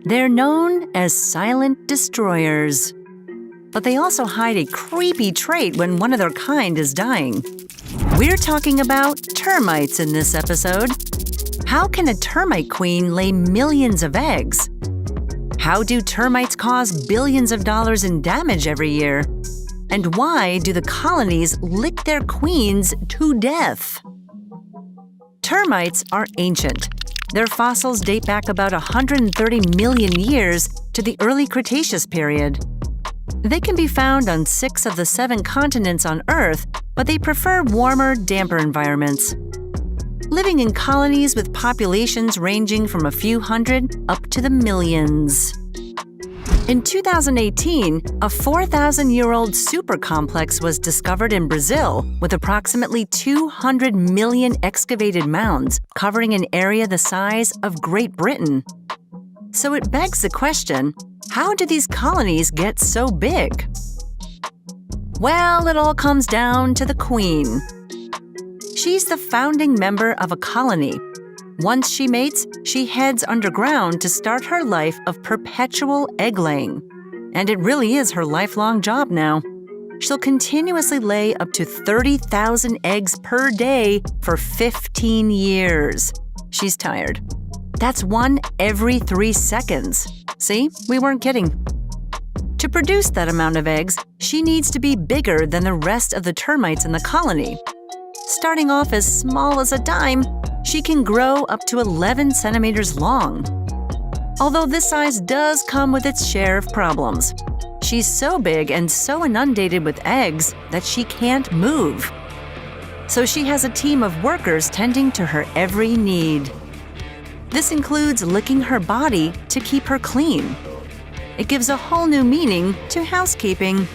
They're known as silent destroyers. But they also hide a creepy trait when one of their kind is dying. We're talking about termites in this episode. How can a termite queen lay millions of eggs? How do termites cause billions of dollars in damage every year? And why do the colonies lick their queens to death? Termites are ancient. Their fossils date back about 130 million years to the early Cretaceous period. They can be found on 6 of the 7 continents on Earth, but they prefer warmer, damper environments. Living in colonies with populations ranging from a few hundred up to the millions. In 2018, a 4,000-year-old supercomplex was discovered in Brazil with approximately 200 million excavated mounds covering an area the size of Great Britain. So it begs the question, how do these colonies get so big? Well, it all comes down to the queen. She's the founding member of a colony. Once she mates, she heads underground to start her life of perpetual egg-laying. And it really is her lifelong job now. She'll continuously lay up to 30,000 eggs per day for 15 years. She's tired. That's 1 every 3 seconds. See, we weren't kidding. To produce that amount of eggs, she needs to be bigger than the rest of the termites in the colony. Starting off as small as a dime, she can grow up to 11 centimeters long. Although this size does come with its share of problems. She's so big and so inundated with eggs that she can't move. So she has a team of workers tending to her every need. This includes licking her body to keep her clean. It gives a whole new meaning to housekeeping.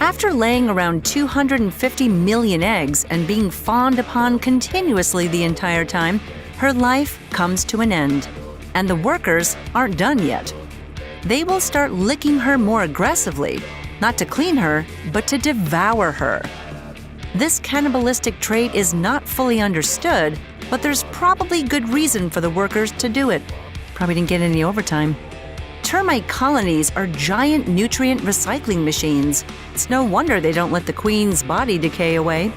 After laying around 250 million eggs and being fawned upon continuously the entire time, her life comes to an end. And the workers aren't done yet. They will start licking her more aggressively, not to clean her, but to devour her. This cannibalistic trait is not fully understood, but there's probably good reason for the workers to do it. Probably didn't get any overtime. Termite colonies are giant nutrient recycling machines. It's no wonder they don't let the queen's body decay away.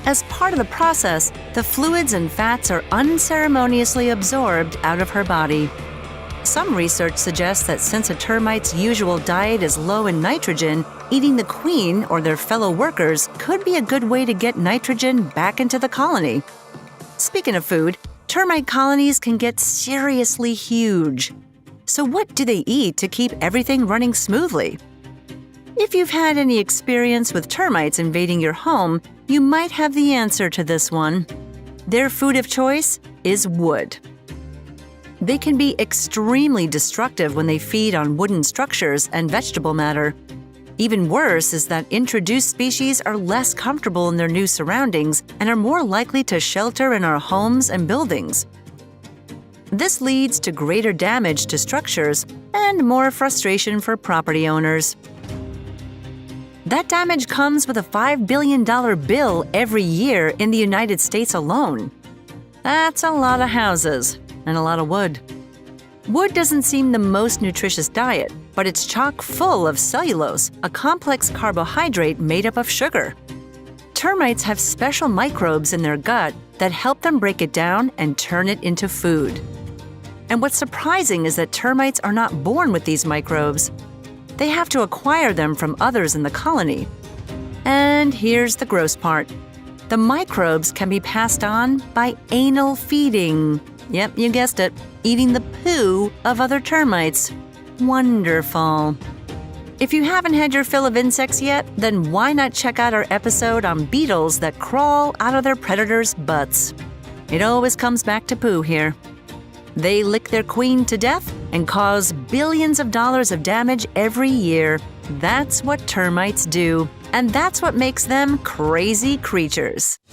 As part of the process, the fluids and fats are unceremoniously absorbed out of her body. Some research suggests that since a termite's usual diet is low in nitrogen, eating the queen or their fellow workers could be a good way to get nitrogen back into the colony. Speaking of food, termite colonies can get seriously huge. So what do they eat to keep everything running smoothly? If you've had any experience with termites invading your home, you might have the answer to this one. Their food of choice is wood. They can be extremely destructive when they feed on wooden structures and vegetable matter. Even worse is that introduced species are less comfortable in their new surroundings and are more likely to shelter in our homes and buildings. This leads to greater damage to structures and more frustration for property owners. That damage comes with a $5 billion bill every year in the United States alone. That's a lot of houses and a lot of wood. Wood doesn't seem the most nutritious diet, but it's chock full of cellulose, a complex carbohydrate made up of sugar. Termites have special microbes in their gut that help them break it down and turn it into food. And what's surprising is that termites are not born with these microbes. They have to acquire them from others in the colony. And here's the gross part. The microbes can be passed on by anal feeding. Yep, you guessed it, eating the poo of other termites. Wonderful. If you haven't had your fill of insects yet, then why not check out our episode on beetles that crawl out of their predators' butts? It always comes back to poo here. They lick their queen to death and cause billions of dollars of damage every year. That's what termites do, and that's what makes them crazy creatures.